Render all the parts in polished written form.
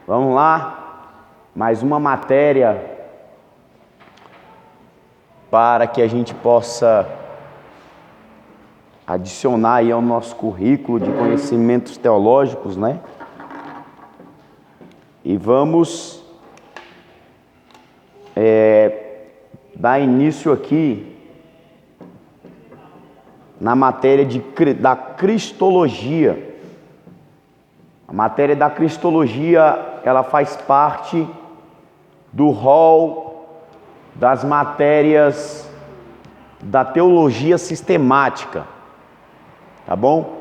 Vamos lá, mais uma matéria para que a gente possa adicionar aí ao nosso currículo de conhecimentos teológicos, né? E vamos dar início aqui na matéria da cristologia. A matéria da cristologia, ela faz parte do rol das matérias da teologia sistemática, tá bom?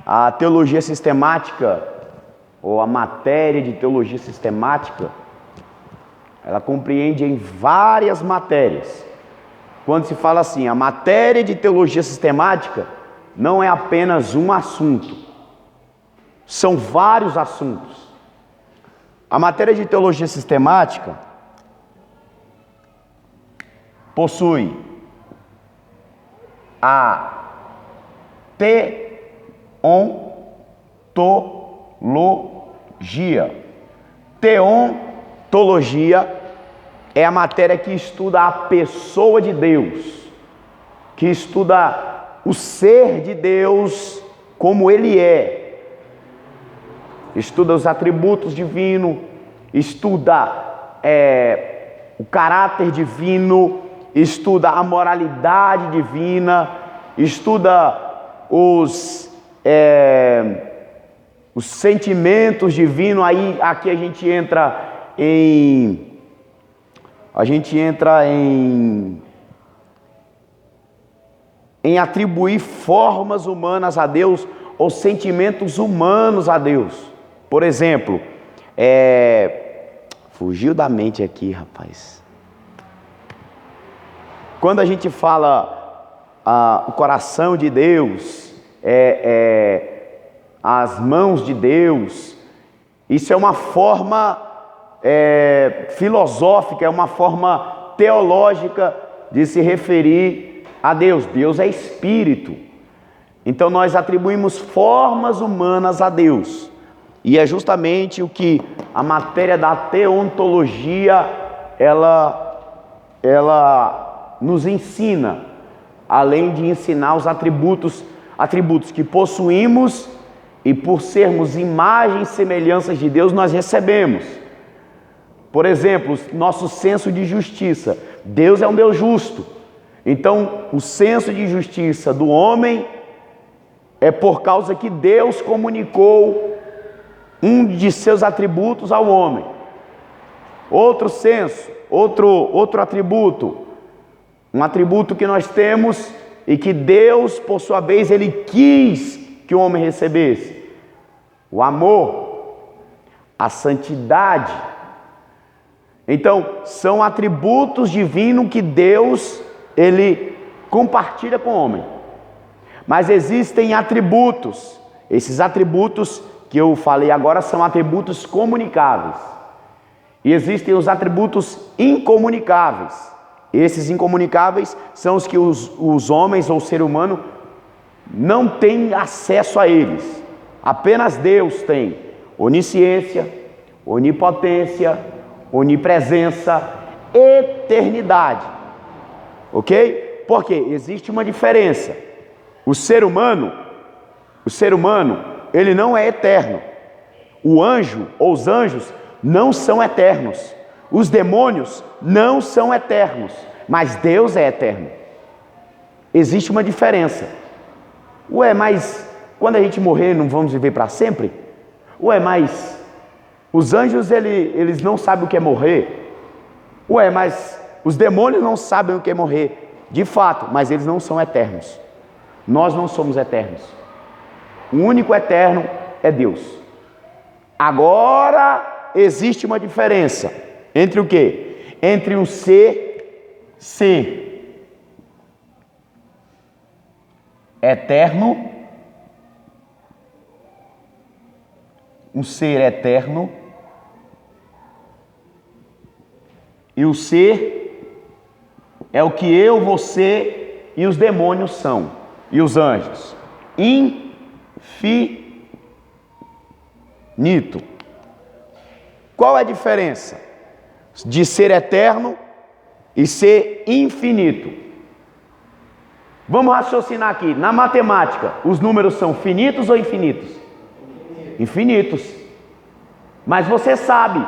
A teologia sistemática, ou a matéria de teologia sistemática, ela compreende em várias matérias. Quando se fala assim, a matéria de teologia sistemática não é apenas um assunto, são vários assuntos. A matéria de teologia sistemática possui a teontologia. Teontologia é a matéria que estuda a pessoa de Deus, que estuda o ser de Deus como ele é. Estuda os atributos divinos, estuda o caráter divino, estuda a moralidade divina, estuda os sentimentos divinos. Aí aqui a gente entra em atribuir formas humanas a Deus ou sentimentos humanos a Deus. Por exemplo, fugiu da mente aqui, rapaz. Quando a gente fala o coração de Deus, as mãos de Deus, isso é uma forma filosófica, é uma forma teológica de se referir a Deus. Deus é espírito. Então nós atribuímos formas humanas a Deus. E é justamente o que a matéria da teontologia ela nos ensina, além de ensinar os atributos que possuímos e por sermos imagens e semelhanças de Deus nós recebemos. Por exemplo, nosso senso de justiça. Deus é um Deus justo. Então, o senso de justiça do homem é por causa que Deus comunicou um de seus atributos ao homem. Outro senso, outro atributo, um atributo que nós temos e que Deus, por sua vez, Ele quis que o homem recebesse: o amor, a santidade. Então, são atributos divinos que Deus, Ele compartilha com o homem. Mas existem atributos, esses atributos que eu falei agora são atributos comunicáveis. E existem os atributos incomunicáveis. Esses incomunicáveis são os que os homens ou o ser humano não têm acesso a eles. Apenas Deus tem onisciência, onipotência, onipresença, eternidade. Ok? Porque existe uma diferença. O ser humano, ele não é eterno. O anjo ou os anjos não são eternos. Os demônios não são eternos. Mas Deus é eterno. Existe uma diferença. Ué, mas quando a gente morrer não vamos viver para sempre? Ué, mas os anjos eles não sabem o que é morrer. Ué, mas os demônios não sabem o que é morrer. De fato, mas eles não são eternos. Nós não somos eternos. O único eterno é Deus. Agora existe uma diferença entre o quê? Entre o ser eterno, um ser eterno, e o ser é o que eu, você e os demônios são, e os anjos. Infinito. Qual é a diferença de ser eterno e ser infinito? Vamos raciocinar aqui. Na matemática, os números são finitos ou infinitos? Infinitos. Mas você sabe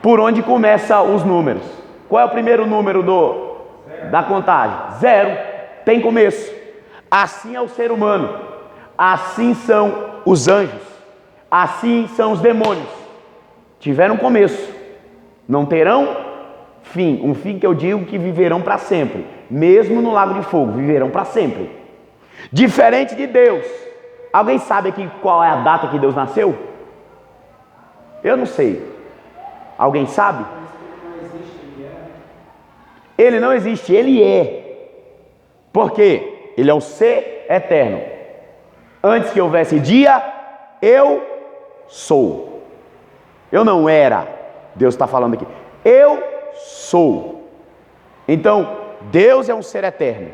por onde começam os números. Qual é o primeiro número da contagem? 0. Tem começo. Assim é o ser humano. Assim são os anjos. Assim são os demônios. Tiveram começo. Não terão fim. Um fim que eu digo que viverão para sempre. Mesmo no lago de fogo, viverão para sempre. Diferente de Deus. Alguém sabe aqui qual é a data que Deus nasceu? Eu não sei. Alguém sabe? Ele não existe, ele é. Por quê? Ele é um ser eterno. Antes que houvesse dia, eu sou. Eu não era. Deus está falando aqui. Eu sou. Então, Deus é um ser eterno.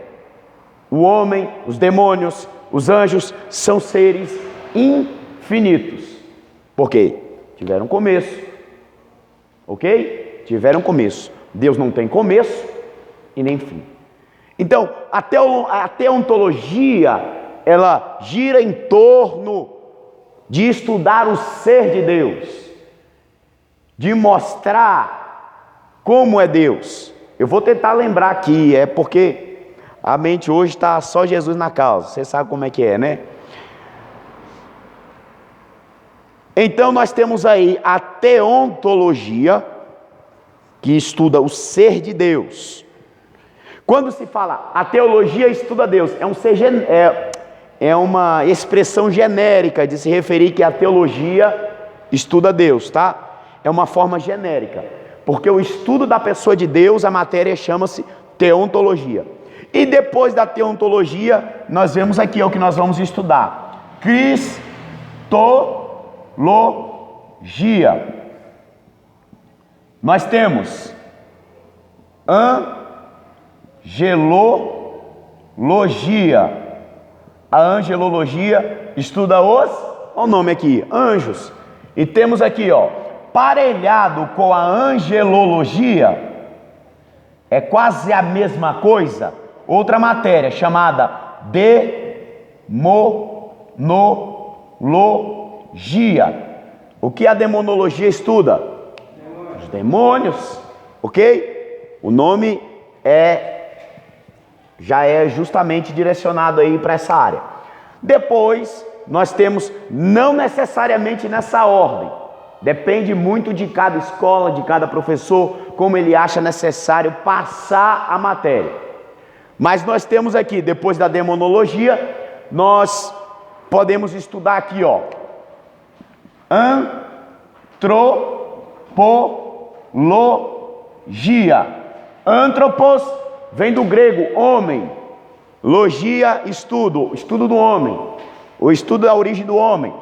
O homem, os demônios, os anjos são seres infinitos. Por quê? Tiveram começo. Ok? Tiveram começo. Deus não tem começo e nem fim. Então, a teontologia, ela gira em torno de estudar o ser de Deus, de mostrar como é Deus. Eu vou tentar lembrar aqui, porque a mente hoje está só Jesus na causa. Você sabe como é que é, né? Então nós temos aí a teontologia, que estuda o ser de Deus. Quando se fala a teologia estuda Deus, é uma expressão genérica de se referir que a teologia estuda Deus, tá? É uma forma genérica, porque o estudo da pessoa de Deus, a matéria chama-se teontologia. E depois da teontologia, nós vemos aqui, é o que nós vamos estudar: cristologia. Nós temos angelologia. A angelologia estuda olha o nome aqui, anjos. E temos aqui, parelhado com a angelologia, é quase a mesma coisa, outra matéria chamada demonologia. O que a demonologia estuda? Os demônios, ok? O nome já é justamente direcionado aí para essa área. Depois nós temos, não necessariamente nessa ordem, depende muito de cada escola, de cada professor, como ele acha necessário passar a matéria. Mas nós temos aqui, depois da demonologia, nós podemos estudar aqui, antropologia. Antropos vem do grego homem, logia estudo do homem, o estudo da origem do homem.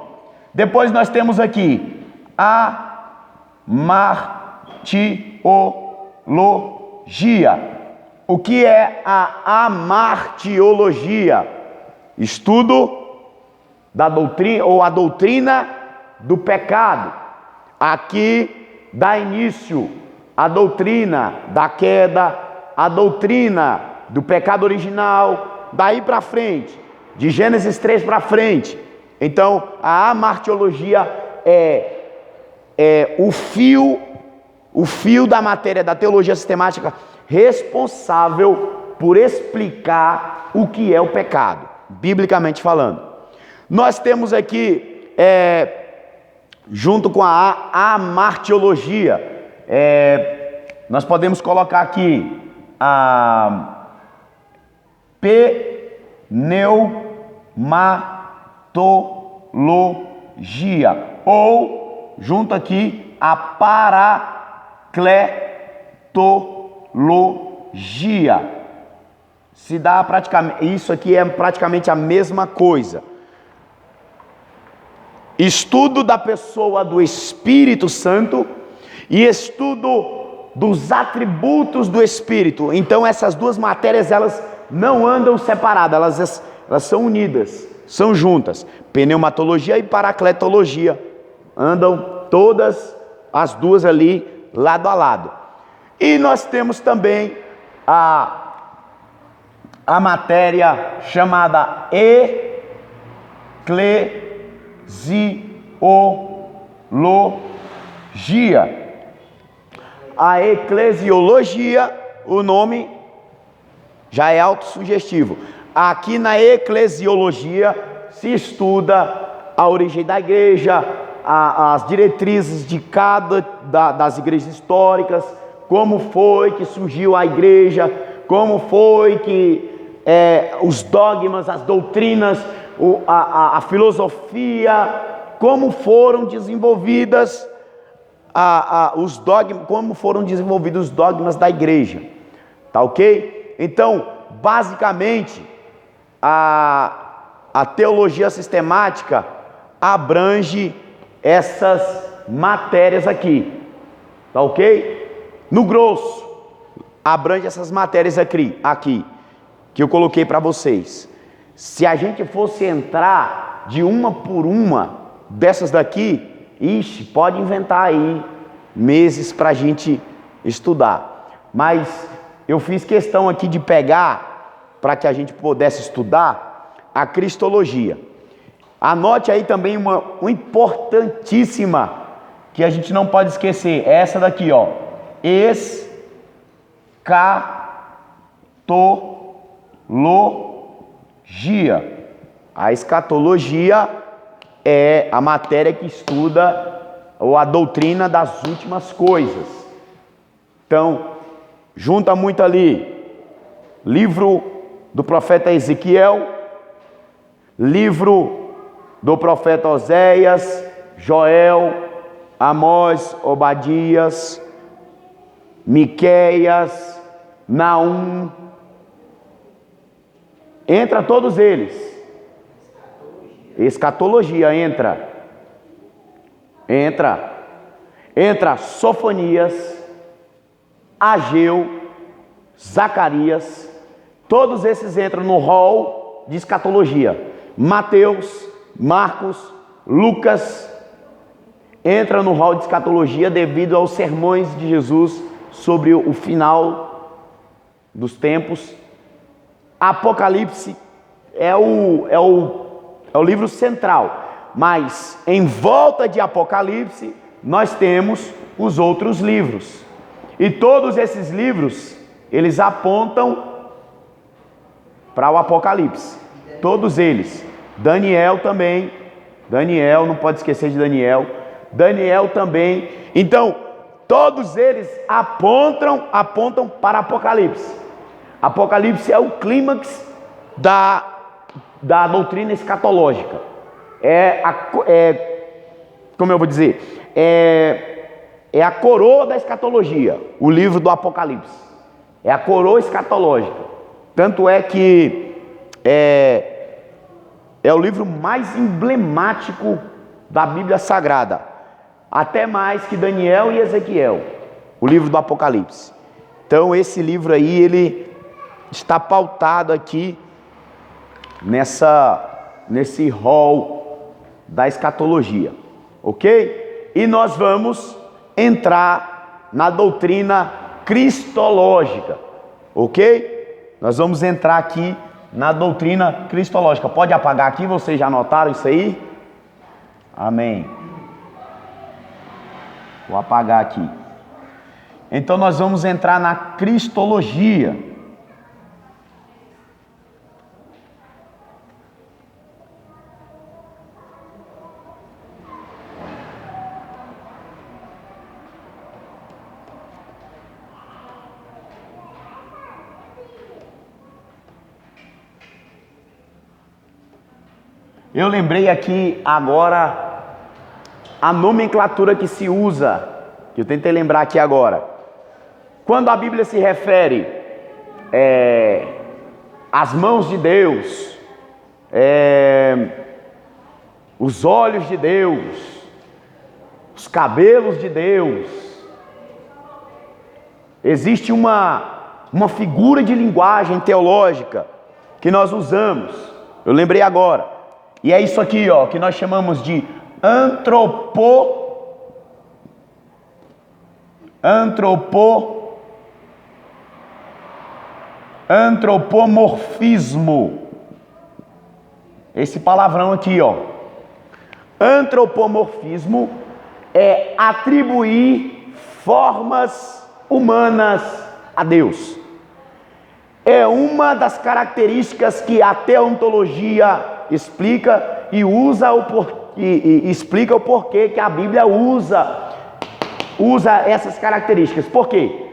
Depois nós temos aqui amartiologia. O que é a amartiologia? Estudo da doutrina, ou a doutrina do pecado. Aqui dá início a doutrina da queda, a doutrina do pecado original, daí para frente, de Gênesis 3 para frente. Então, a amartiologia é o fio da matéria da teologia sistemática responsável por explicar o que é o pecado, biblicamente falando. Nós temos aqui, junto com a amartiologia, nós podemos colocar aqui a pneumatologia, ou junto aqui a paracletologia. Se dá praticamente, isso aqui é praticamente a mesma coisa. Estudo da pessoa do Espírito Santo e estudo dos atributos do Espírito. Então essas duas matérias, elas não andam separadas, elas são unidas, são juntas. Pneumatologia e paracletologia andam todas as duas ali lado a lado. E nós temos também a matéria chamada eclesiologia. A eclesiologia, o nome já é autossugestivo. Aqui na eclesiologia se estuda a origem da igreja, as diretrizes de cada das igrejas históricas, como foi que surgiu a igreja, como foi que os dogmas, as doutrinas, a filosofia, como foram desenvolvidas os dogmas, como foram desenvolvidos os dogmas da igreja, tá ok? Então, basicamente, a teologia sistemática abrange essas matérias aqui, tá ok? No grosso, abrange essas matérias aqui que eu coloquei para vocês. Se a gente fosse entrar de uma por uma dessas daqui, ixi, pode inventar aí meses para a gente estudar. Mas eu fiz questão aqui de pegar, para que a gente pudesse estudar, a cristologia. Anote aí também uma importantíssima, que a gente não pode esquecer, essa daqui, ó. Escatologia. A escatologia é a matéria que estuda a doutrina das últimas coisas. Então, junta muito ali livro do profeta Ezequiel, livro do profeta Oséias, Joel, Amós, Obadias, Miqueias, Naum. Entra todos eles. Escatologia entra Sofonias, Ageu, Zacarias, todos esses entram no rol de escatologia. Mateus, Marcos, Lucas entra no rol de escatologia devido aos sermões de Jesus sobre o final dos tempos. Apocalipse é o livro central, mas em volta de Apocalipse nós temos os outros livros, e todos esses livros eles apontam para o Apocalipse, todos eles. Daniel também, Daniel, não pode esquecer de Daniel também. Então todos eles apontam para Apocalipse. Apocalipse é o clímax da doutrina escatológica. Como eu vou dizer, é a coroa da escatologia, o livro do Apocalipse. É a coroa escatológica. Tanto é que é o livro mais emblemático da Bíblia Sagrada, até mais que Daniel e Ezequiel, o livro do Apocalipse. Então esse livro aí, ele está pautado aqui nesse rol da escatologia, ok? E nós vamos entrar na doutrina cristológica, ok? Nós vamos entrar aqui na doutrina cristológica. Pode apagar aqui, vocês já anotaram isso aí? Amém. Vou apagar aqui. Então nós vamos entrar na cristologia. Eu lembrei aqui agora a nomenclatura que se usa, que eu tentei lembrar aqui agora. Quando a Bíblia se refere às mãos de Deus, os olhos de Deus, os cabelos de Deus, existe uma figura de linguagem teológica que nós usamos. Eu lembrei agora. E é isso aqui, ó, que nós chamamos de Antropomorfismo. Esse palavrão aqui, ó. Antropomorfismo é atribuir formas humanas a Deus. É uma das características que a teontologia explica e explica o porquê que a Bíblia usa essas características. Por quê?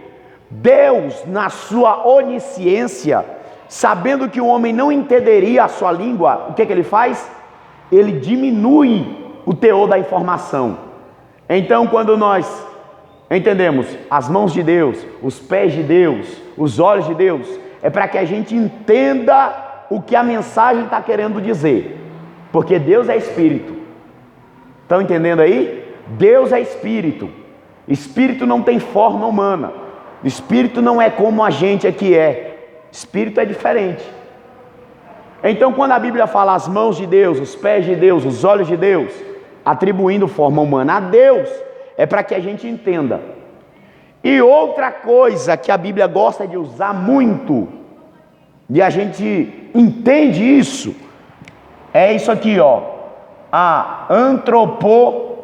Deus, na sua onisciência, sabendo que o homem não entenderia a sua língua, o que ele faz? Ele diminui o teor da informação. Então, quando nós entendemos as mãos de Deus, os pés de Deus, os olhos de Deus, é para que a gente entenda o que a mensagem está querendo dizer. Porque Deus é Espírito. Estão entendendo aí? Deus é Espírito. Espírito não tem forma humana. Espírito não é como a gente aqui é. Espírito é diferente. Então, quando a Bíblia fala as mãos de Deus, os pés de Deus, os olhos de Deus, atribuindo forma humana a Deus, é para que a gente entenda. E outra coisa que a Bíblia gosta de usar muito, e a gente entende isso, é isso aqui, ó, a antropopatia.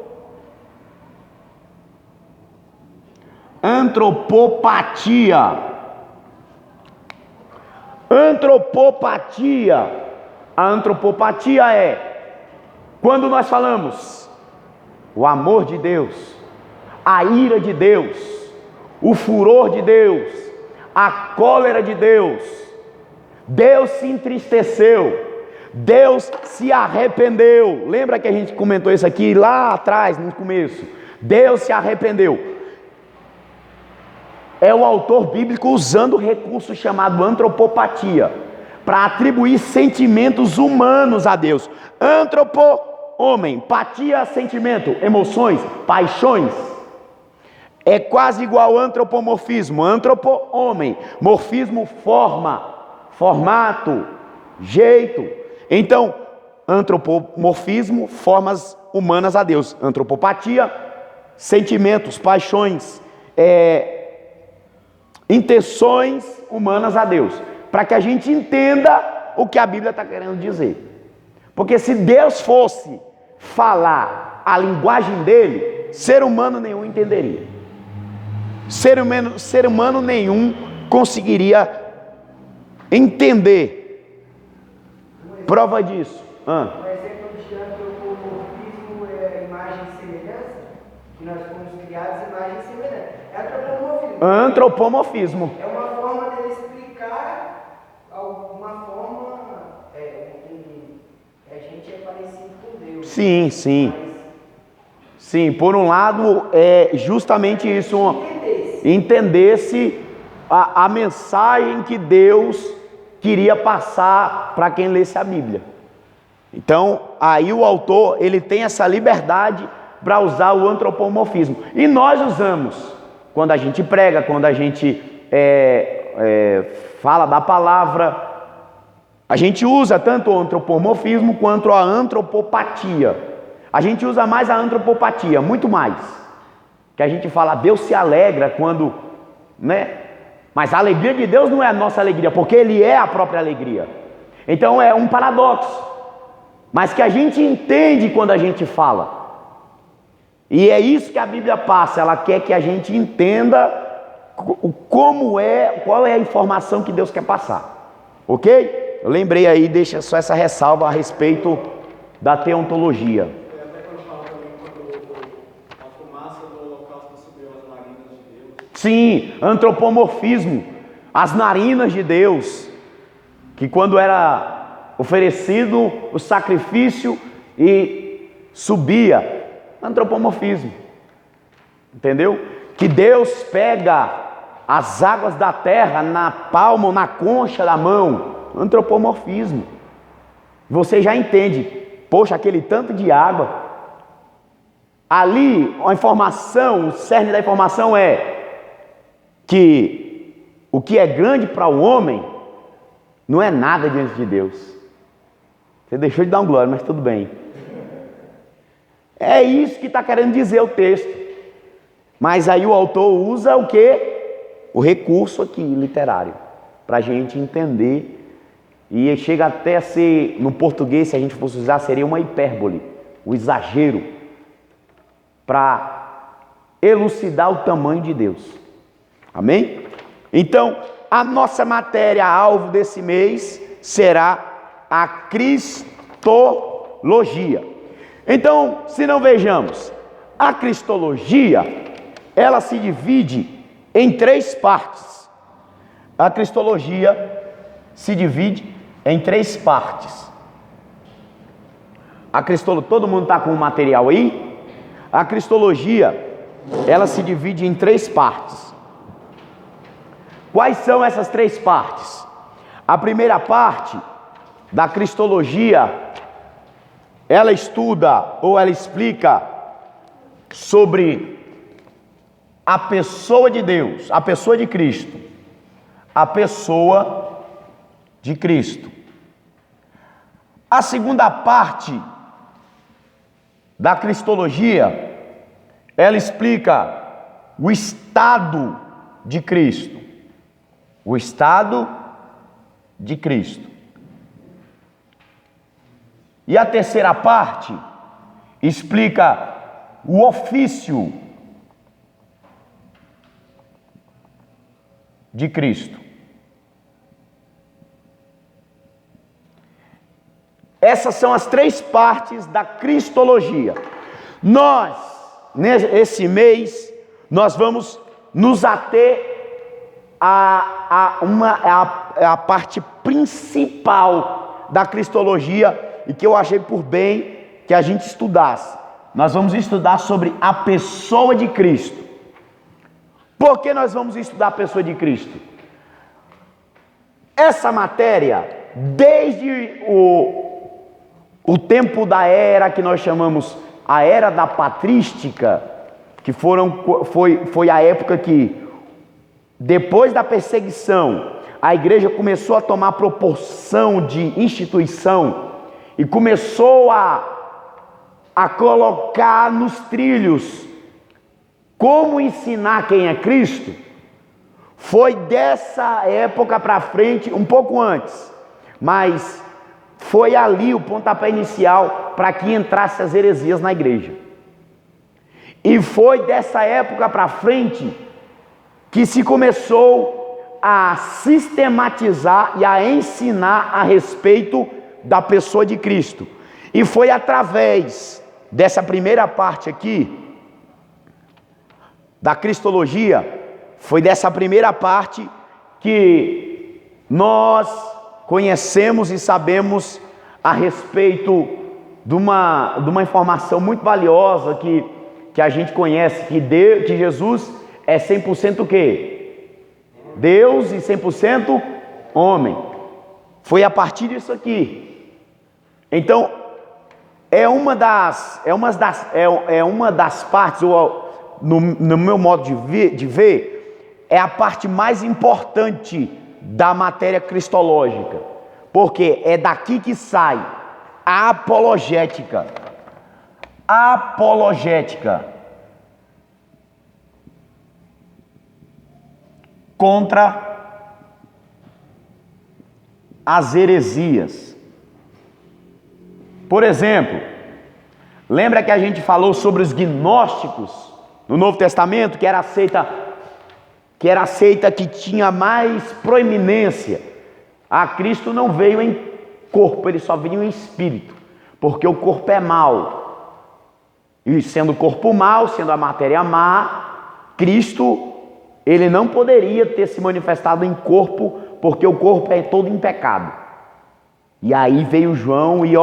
A antropopatia é quando nós falamos o amor de Deus, a ira de Deus, o furor de Deus, a cólera de Deus. Deus se entristeceu, Deus se arrependeu. Lembra que a gente comentou isso aqui lá atrás, no começo? Deus se arrependeu. É o autor bíblico usando o recurso chamado antropopatia para atribuir sentimentos humanos a Deus. Homem, patia, sentimento, emoções, paixões. É quase igual ao antropomorfismo. Homem, morfismo, forma, formato, jeito. Então, antropomorfismo, formas humanas a Deus. Antropopatia, sentimentos, paixões, intenções humanas a Deus, para que a gente entenda o que a Bíblia está querendo dizer. Porque se Deus fosse falar a linguagem dele, ser humano nenhum entenderia. Ser humano nenhum conseguiria entender. Prova disso. O exemplo de antropomorfismo é imagem e semelhança, que nós fomos criados imagem e semelhança. É antropomorfismo. Antropomorfismo. É uma forma dele explicar alguma forma que a gente é parecido com Deus. Sim, sim. Sim, por um lado é justamente isso, entendesse a mensagem que Deus queria passar para quem lesse a Bíblia. Então, aí o autor, ele tem essa liberdade para usar o antropomorfismo. E nós usamos, quando a gente prega, quando a gente fala da palavra, a gente usa tanto o antropomorfismo quanto a antropopatia. A gente usa mais a antropopatia, muito mais. Que a gente fala, Deus se alegra quando, né? Mas a alegria de Deus não é a nossa alegria, porque Ele é a própria alegria. Então é um paradoxo, mas que a gente entende quando a gente fala. E é isso que a Bíblia passa, ela quer que a gente entenda qual é a informação que Deus quer passar. Ok? Eu lembrei aí, deixa só essa ressalva a respeito da teontologia. Sim, antropomorfismo, as narinas de Deus, que quando era oferecido o sacrifício e subia, antropomorfismo, entendeu? Que Deus pega as águas da terra na palma ou na concha da mão, antropomorfismo. Você já entende, poxa, aquele tanto de água, ali a informação, o cerne da informação é que o que é grande para o homem não é nada diante de Deus. Você deixou de dar um glória, mas tudo bem. É isso que está querendo dizer o texto. Mas aí o autor usa o quê? O recurso aqui, literário, para a gente entender. E chega até a ser, no português, se a gente fosse usar, seria uma hipérbole, o exagero, para elucidar o tamanho de Deus. Amém? Então, a nossa matéria-alvo desse mês será a cristologia. Então, se não vejamos, a cristologia, ela se divide em 3 partes. A cristologia se divide em 3 partes. Todo mundo está com o material aí? A cristologia, ela se divide em 3 partes. Quais são essas 3 partes? A primeira parte da cristologia, ela estuda ou ela explica sobre a pessoa de Deus, a pessoa de Cristo. A pessoa de Cristo. A segunda parte da cristologia, ela explica o estado de Cristo. O estado de Cristo. E a terceira parte explica o ofício de Cristo. Essas são as 3 partes da cristologia. Nós, nesse mês, nós vamos nos ater a parte principal da cristologia e que eu achei por bem que a gente estudasse. Nós vamos estudar sobre a pessoa de Cristo. Por que nós vamos estudar a pessoa de Cristo? Essa matéria, desde o tempo da era que nós chamamos a era da patrística, que foi a época que, depois da perseguição, a igreja começou a tomar proporção de instituição e começou a colocar nos trilhos como ensinar quem é Cristo. Foi dessa época para frente, um pouco antes, mas foi ali o pontapé inicial para que entrasse as heresias na igreja. E foi dessa época para frente que se começou a sistematizar e a ensinar a respeito da pessoa de Cristo. E foi através dessa primeira parte aqui, da cristologia, foi dessa primeira parte que nós conhecemos e sabemos a respeito de uma informação muito valiosa que a gente conhece, que Jesus é 100% o quê? Deus e 100% homem. Foi a partir disso aqui. Então, é uma das partes, ou no meu modo de ver, é a parte mais importante da matéria cristológica, porque é daqui que sai a apologética. A apologética contra as heresias. Por exemplo, lembra que a gente falou sobre os gnósticos no Novo Testamento, que era a seita que tinha mais proeminência. Cristo não veio em corpo, ele só veio em espírito, porque o corpo é mau. E sendo o corpo mau, sendo a matéria má, Cristo, ele não poderia ter se manifestado em corpo, porque o corpo é todo em pecado. E aí veio João e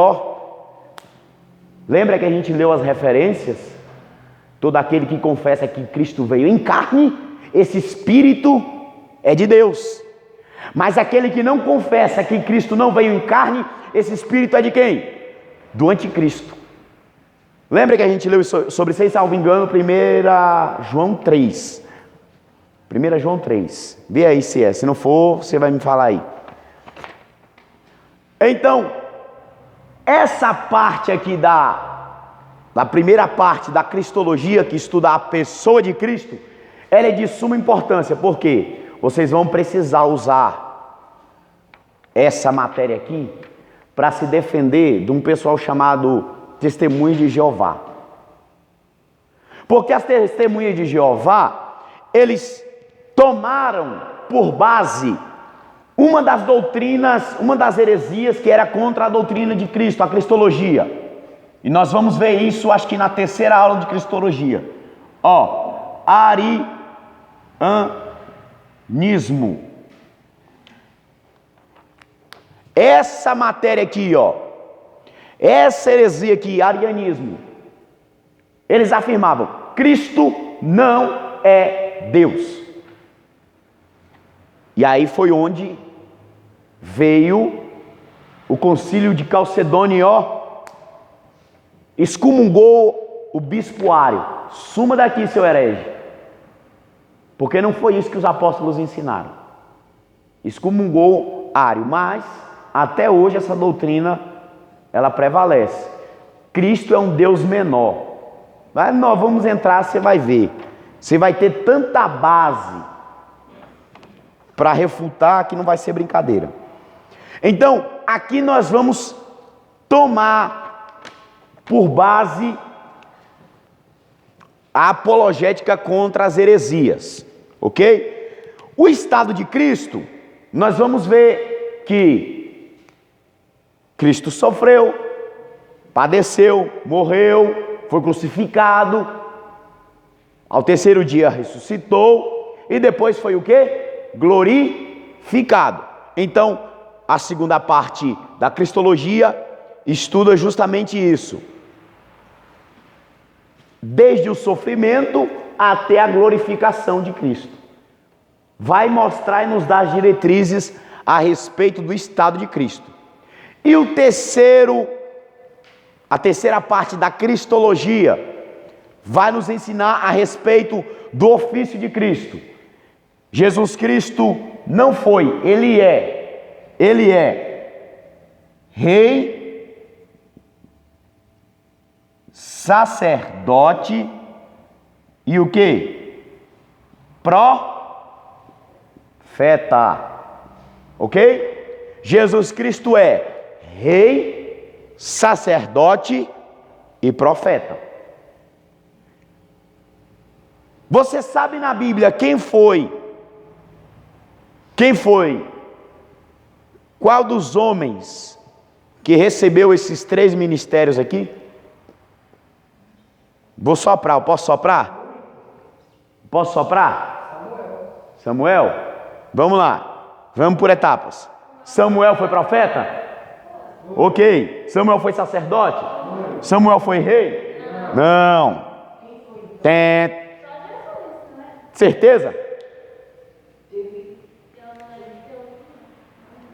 lembra que a gente leu as referências? Todo aquele que confessa que Cristo veio em carne, esse espírito é de Deus. Mas aquele que não confessa que Cristo não veio em carne, esse espírito é de quem? Do anticristo. Lembra que a gente leu sobre isso, salvo engano, 1 João 3. 1 João 3. Vê aí se é. Se não for, você vai me falar aí. Então, essa parte aqui da primeira parte da cristologia, que estuda a pessoa de Cristo, ela é de suma importância, porque vocês vão precisar usar essa matéria aqui para se defender de um pessoal chamado Testemunhas de Jeová. Porque as Testemunhas de Jeová, eles tomaram por base uma das doutrinas, uma das heresias que era contra a doutrina de Cristo, a cristologia. E nós vamos ver isso, acho que na terceira aula de cristologia. Arianismo. Essa matéria aqui, essa heresia aqui, arianismo. Eles afirmavam: Cristo não é Deus. E aí foi onde veio o concílio de Calcedônia, excomungou o bispo Ário. Suma daqui, seu herege. Porque não foi isso que os apóstolos ensinaram. Excomungou Ário, mas até hoje essa doutrina ela prevalece. Cristo é um Deus menor. Mas nós vamos entrar, você vai ver. Você vai ter tanta base para refutar que não vai ser brincadeira. Então, aqui nós vamos tomar por base a apologética contra as heresias, ok? O estado de Cristo, nós vamos ver que Cristo sofreu, padeceu, morreu, foi crucificado, ao terceiro dia ressuscitou e depois foi o quê? Glorificado. Então, a segunda parte da cristologia estuda justamente isso. Desde o sofrimento até a glorificação de Cristo. Vai mostrar e nos dar diretrizes a respeito do estado de Cristo. E a terceira parte da cristologia vai nos ensinar a respeito do ofício de Cristo. Jesus Cristo não foi, Ele é rei, sacerdote e o que? Profeta, ok? Jesus Cristo é rei, sacerdote e profeta. Você sabe na Bíblia quem foi? Qual dos homens que recebeu esses 3 ministérios aqui? Vou soprar, eu posso soprar? Posso soprar? Samuel? Vamos lá, vamos por etapas. Samuel foi profeta? Ok. Samuel foi sacerdote? Samuel foi rei? Não. Tem. Certeza?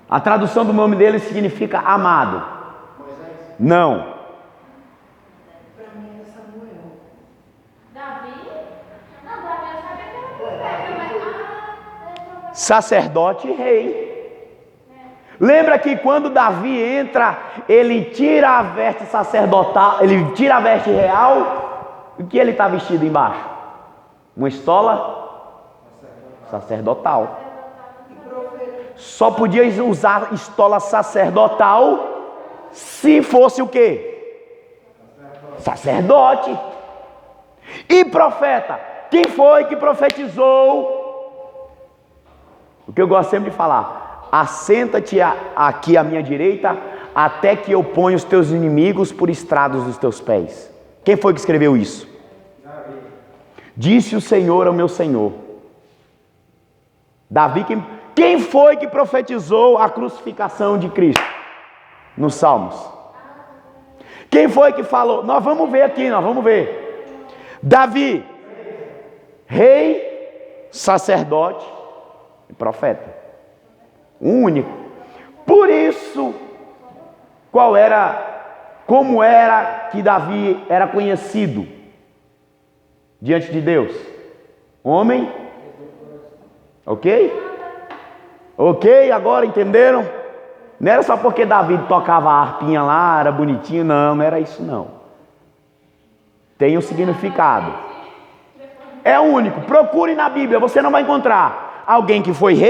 A tradução do nome dele significa amado. Não. Para mim é Samuel. Davi? Não, Davi eu sabia que era profeta, mas... Sacerdote e rei. Lembra que quando Davi entra, ele tira a veste sacerdotal, ele tira a veste real, e o que ele está vestido embaixo? Uma estola sacerdotal. Só podia usar estola sacerdotal se fosse o quê? Sacerdote. E profeta? Quem foi que profetizou? O que eu gosto sempre de falar: assenta-te aqui à minha direita, até que eu ponha os teus inimigos por estrados dos teus pés. Quem foi que escreveu isso? Davi. Disse o Senhor ao meu Senhor. Davi, quem foi que profetizou a crucificação de Cristo? Nos Salmos. Quem foi que falou? Nós vamos ver aqui, nós vamos ver. Davi, rei, sacerdote e profeta. Único. Por isso, como era que Davi era conhecido diante de Deus? Homem? Ok? Ok, agora entenderam? Não era só porque Davi tocava a harpinha lá, era bonitinho, não era isso não. Tem um significado. É único. Procure na Bíblia, você não vai encontrar alguém que foi rei